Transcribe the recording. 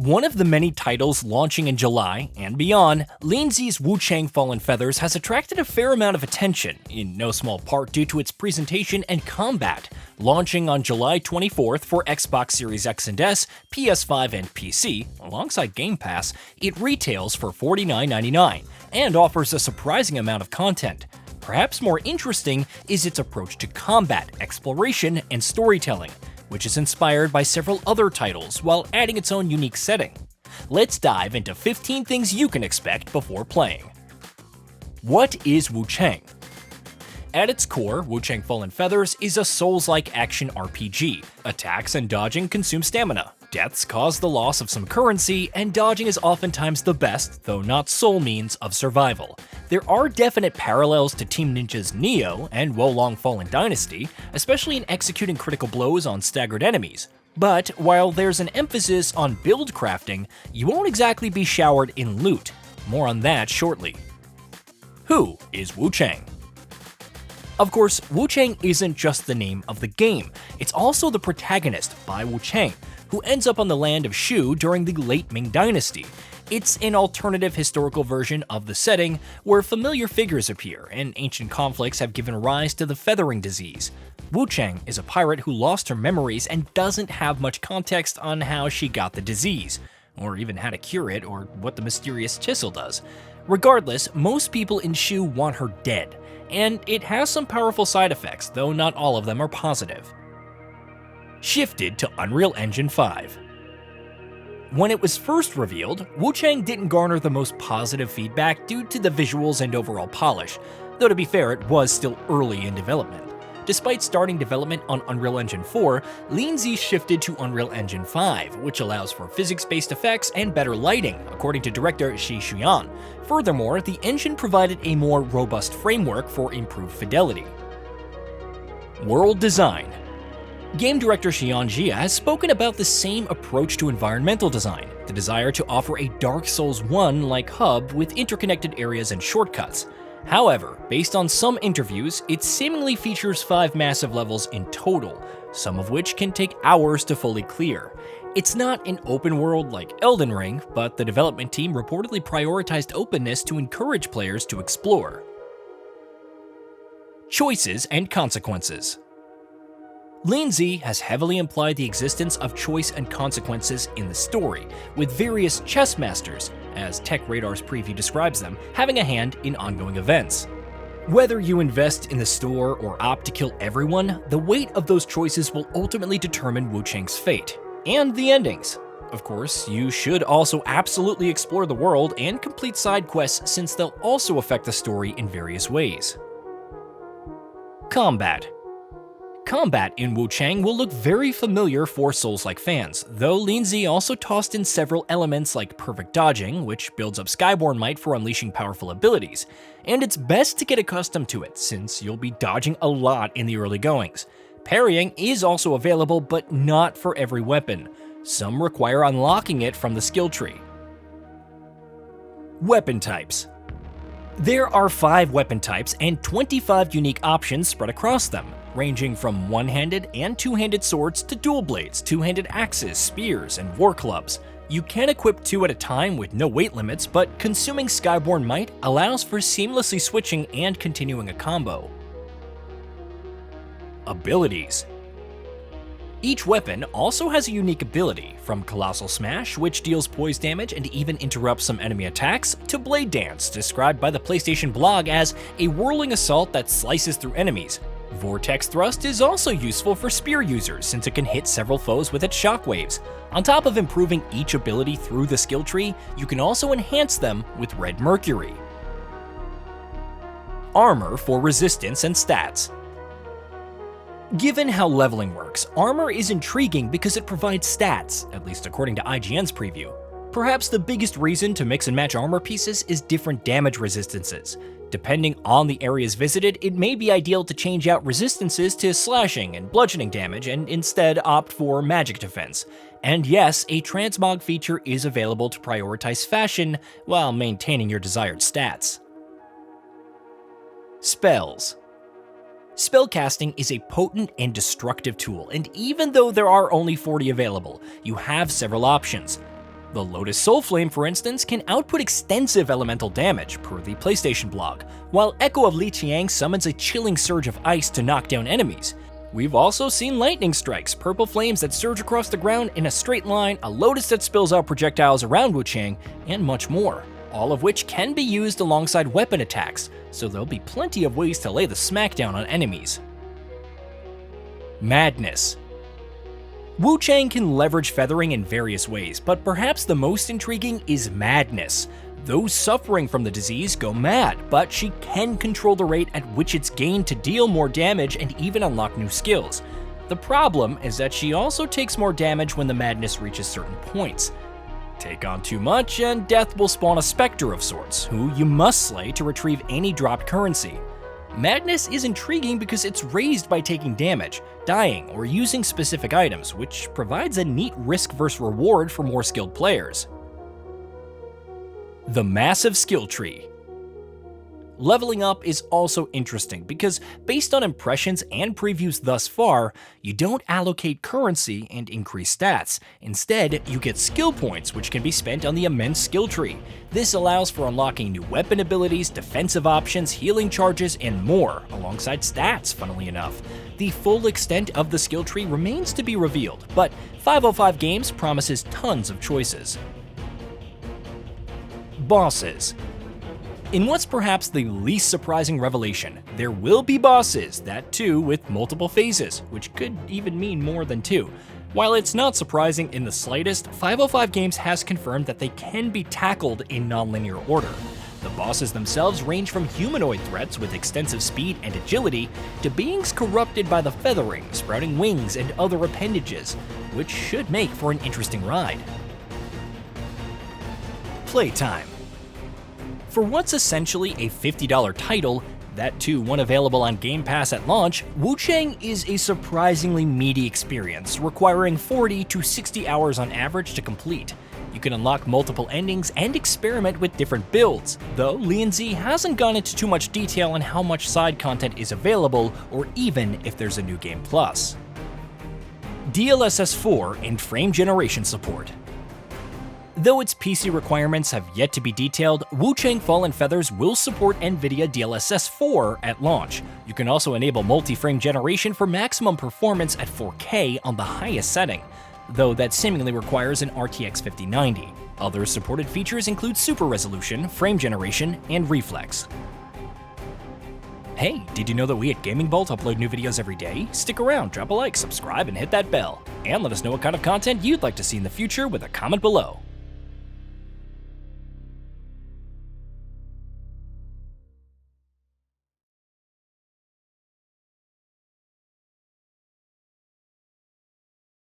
One of the many titles launching in July and beyond, Linzi's Wuchang Fallen Feathers has attracted a fair amount of attention, in no small part due to its presentation and combat. Launching on July 24th for Xbox Series X and S, PS5 and PC, alongside Game Pass, it retails for $49.99 and offers a surprising amount of content. Perhaps more interesting is its approach to combat, exploration, and storytelling, which is inspired by several other titles while adding its own unique setting. Let's dive into 15 things you can expect before playing. What is Wuchang? At its core, Wuchang Fallen Feathers is a Souls-like action RPG. Attacks and dodging consume stamina. Deaths cause the loss of some currency, and dodging is oftentimes the best, though not sole means of survival. There are definite parallels to Team Ninja's Neo and Wolong Fallen Dynasty, especially in executing critical blows on staggered enemies. But while there's an emphasis on build crafting, you won't exactly be showered in loot. More on that shortly. Who is Wuchang? Of course, Wuchang isn't just the name of the game, it's also the protagonist, Bai Wuchang, who ends up on the Land of Shu during the late Ming Dynasty. It's an alternative historical version of the setting where familiar figures appear and ancient conflicts have given rise to the feathering disease. Wuchang is a pirate who lost her memories and doesn't have much context on how she got the disease, or even how to cure it or what the mysterious chisel does. Regardless, most people in Shu want her dead, and it has some powerful side effects, though not all of them are positive. Shifted to Unreal Engine 5. When it was first revealed, Wuchang didn't garner the most positive feedback due to the visuals and overall polish, though to be fair, it was still early in development. Despite starting development on Unreal Engine 4, Linzi shifted to Unreal Engine 5, which allows for physics-based effects and better lighting, according to director Shi Shuyan. Furthermore, the engine provided a more robust framework for improved fidelity. World design. Game director Xian Jia has spoken about the same approach to environmental design, the desire to offer a Dark Souls 1-like hub with interconnected areas and shortcuts. However, based on some interviews, it seemingly features 5 massive levels in total, some of which can take hours to fully clear. It's not an open world like Elden Ring, but the development team reportedly prioritized openness to encourage players to explore. Choices and consequences. Linzi has heavily implied the existence of choice and consequences in the story, with various chess masters, as Tech Radar's preview describes them, having a hand in ongoing events. Whether you invest in the store or opt to kill everyone, the weight of those choices will ultimately determine Wuchang's fate, and the endings. Of course, you should also absolutely explore the world and complete side quests since they'll also affect the story in various ways. Combat. Combat in Wuchang will look very familiar for Souls-like fans, though Linzi also tossed in several elements like perfect dodging, which builds up Skyborn might for unleashing powerful abilities. And it's best to get accustomed to it, since you'll be dodging a lot in the early goings. Parrying is also available, but not for every weapon. Some require unlocking it from the skill tree. Weapon types. There are 5 weapon types and 25 unique options spread across them, ranging from one-handed and two-handed swords to dual blades, two-handed axes, spears, and war clubs. You can equip 2 at a time with no weight limits, but consuming Skyborn Might allows for seamlessly switching and continuing a combo. Abilities. Each weapon also has a unique ability, from Colossal Smash, which deals poise damage and even interrupts some enemy attacks, to Blade Dance, described by the PlayStation blog as a whirling assault that slices through enemies. Vortex Thrust is also useful for spear users since it can hit several foes with its shockwaves. On top of improving each ability through the skill tree, you can also enhance them with Red Mercury. Armor for resistance and stats. Given how leveling works, armor is intriguing because it provides stats, at least according to IGN's preview. Perhaps the biggest reason to mix and match armor pieces is different damage resistances. Depending on the areas visited, it may be ideal to change out resistances to slashing and bludgeoning damage and instead opt for magic defense. And yes, a transmog feature is available to prioritize fashion while maintaining your desired stats. Spells. Spellcasting is a potent and destructive tool, and even though there are only 40 available, you have several options. The Lotus Soul Flame, for instance, can output extensive elemental damage, per the PlayStation blog, while Echo of Liqiang summons a chilling surge of ice to knock down enemies. We've also seen lightning strikes, purple flames that surge across the ground in a straight line, a lotus that spills out projectiles around Wuchang, and much more, all of which can be used alongside weapon attacks, so there'll be plenty of ways to lay the smackdown on enemies. Madness. Wuchang can leverage feathering in various ways, but perhaps the most intriguing is madness. Those suffering from the disease go mad, but she can control the rate at which it's gained to deal more damage and even unlock new skills. The problem is that she also takes more damage when the madness reaches certain points. Take on too much and death will spawn a specter of sorts, who you must slay to retrieve any dropped currency. Madness is intriguing because it's raised by taking damage, dying, or using specific items, which provides a neat risk versus reward for more skilled players. The massive skill tree. Leveling up is also interesting because, based on impressions and previews thus far, you don't allocate currency and increase stats. Instead, you get skill points, which can be spent on the immense skill tree. This allows for unlocking new weapon abilities, defensive options, healing charges, and more, alongside stats, funnily enough. The full extent of the skill tree remains to be revealed, but 505 Games promises tons of choices. Bosses. In what's perhaps the least surprising revelation, there will be bosses, that too with multiple phases, which could even mean more than two. While it's not surprising in the slightest, 505 Games has confirmed that they can be tackled in non-linear order. The bosses themselves range from humanoid threats with extensive speed and agility to beings corrupted by the feathering, sprouting wings, and other appendages, which should make for an interesting ride. Playtime. For what's essentially a $50 title, that too one available on Game Pass at launch, Wuchang is a surprisingly meaty experience, requiring 40 to 60 hours on average to complete. You can unlock multiple endings and experiment with different builds, though Lianzi hasn't gone into too much detail on how much side content is available or even if there's a new game plus. DLSS 4 and frame generation support. Though its PC requirements have yet to be detailed, Wuchang Fallen Feathers will support NVIDIA DLSS 4 at launch. You can also enable multi-frame generation for maximum performance at 4K on the highest setting, though that seemingly requires an RTX 5090. Other supported features include super resolution, frame generation, and reflex. Hey, did you know that we at Gaming Bolt upload new videos every day? Stick around, drop a like, subscribe, and hit that bell. And let us know what kind of content you'd like to see in the future with a comment below.